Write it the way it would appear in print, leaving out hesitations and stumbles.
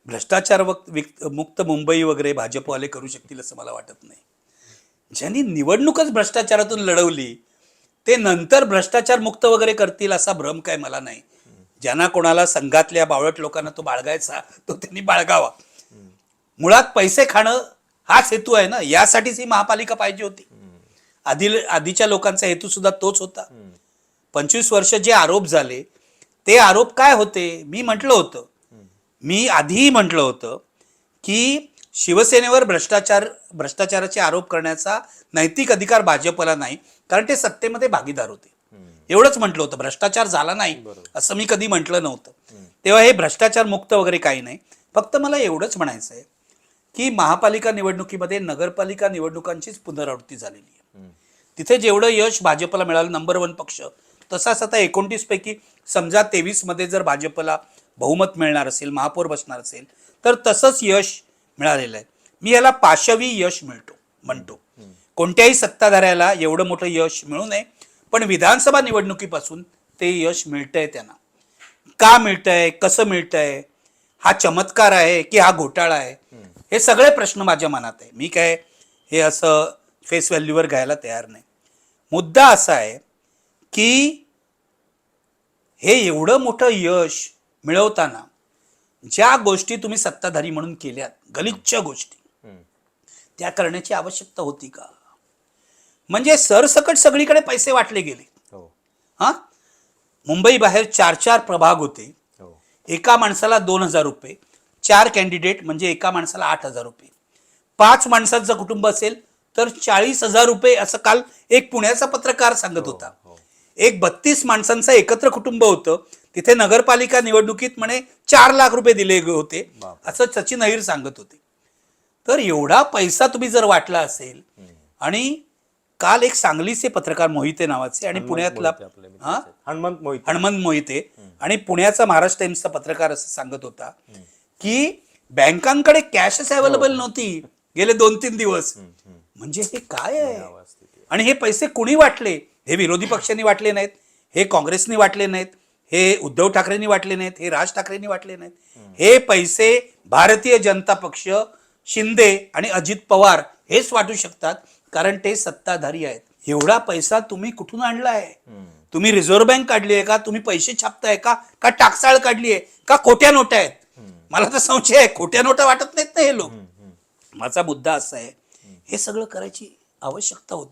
भ्रष्टाचार मुक्त मुंबई वगैरे भाजपवाले करू शकतील असं मला वाटत नाही. ज्यांनी निवडणूकच भ्रष्टाचारातून लढवली ते नंतर भ्रष्टाचार मुक्त वगैरे करतील असा भ्रम काय मला नाही. ज्यांना कोणाला संघातल्या बावळट लोकांना तो बाळगायचा तो त्यांनी बाळगावा. मुळात पैसे खाणं हाच हेतू आहे ना, यासाठीच ही महापालिका पाहिजे होती. आधीच्या लोकांचा हेतू सुद्धा तोच होता. 25 वर्ष जे आरोप झाले ते आरोप काय होते? मी आधीही म्हटलं होतं की शिवसेनेवर भ्रष्टाचाराचे आरोप करण्याचा नैतिक अधिकार भाजपला नाही, कारण ते सत्तेमध्ये भागीदार होते. एवढंच म्हटलं होतं. भ्रष्टाचार झाला नाही असं मी कधी म्हटलं नव्हतं. तेव्हा हे भ्रष्टाचार मुक्त वगैरे काही नाही. फक्त मला एवढंच म्हणायचं आहे की महापालिका निवडणुकीमध्ये नगरपालिका निवडणुकांचीच पुनरावृत्ती झालेली आहे. तिथे जेवढं यश भाजपला मिळालं, नंबर 1 पक्ष, तसाच आता 29 पैकी समजा 23 मध्ये जर भाजपला बहुमत मिळणार असेल, महापौर बसणार असेल, तर तसंच यश मिळालेलं आहे. मी याला पाशवी यश म्हणतो. कोणत्याही सत्ताधाऱ्याला एवढं मोठं यश मिळू नये, पण विधानसभा निवडणुकीपासून ते यश मिळतंय. त्यांना का मिळतंय, कसं मिळतंय, हा चमत्कार आहे की हा घोटाळा आहे, हे सगळे प्रश्न माझ्या मनात आहे. मी काय हे असं फेस व्हॅल्यूवर घ्यायला तयार नाही. मुद्दा असा आहे की हे एवढं मोठं यश मिळवताना ज्या गोष्टी तुम्ही सत्ताधारी म्हणून केल्यात, गलिच्छ गोष्टी, त्या करण्याची आवश्यकता होती का? म्हणजे सरसकट सगळीकडे पैसे वाटले गेले. हा, मुंबई बाहेर 4 प्रभाग होते. एका माणसाला 2,000 रुपये, 4 कॅन्डिडेट म्हणजे एका माणसाला 8,000 रुपये. 5 माणसाचं कुटुंब असेल तर 40,000 रुपये, असं काल एक पुण्याचा पत्रकार सांगत होता. एक 32 माणसांचं एकत्र कुटुंब होतं, तिथे नगरपालिका निवडणुकीत म्हणे 4 लाख रुपये दिले होते, असं सचिन अहिर सांगत होते. तर एवढा पैसा तुम्ही जर वाटला असेल, आणि काल एक सांगलीचे पत्रकार मोहिते नावाचे आणि पुण्यातला हनुमंत मोहिते आणि पुण्याचा महाराष्ट्र टाइम्सचा पत्रकार असं सांगत होता की बँकांकडे कॅशच अवेलेबल नव्हती गेले 2-3 दिवस. म्हणजे हे काय आहे? आणि हे पैसे कुणी वाटले? हे विरोधी पक्षांनी वाटले नाहीत, हे काँग्रेसनी वाटले नाहीत, हे उद्धव ठाकरेंनी वाटले नाहीत, हे राज ठाकरेंनी वाटले नाहीत. हे पैसे भारतीय जनता पक्ष, शिंदे आणि अजित पवार हेच वाटू शकतात, कारण ते सत्ताधारी आहेत. एवढा पैसा तुम्ही कुठून आणलाय? तुम्ही रिझर्व्ह बँक काढली आहे का? तुम्ही पैसे छापताय का? टाकसाळ काढली आहे का? खोट्या नोटा आहेत? मला तर संशय आहे, खोट्या नोटा वाटत नाहीत ना हे लोक. माझा मुद्दा असा आहे, हे सगळं करायची आवश्यकता होती.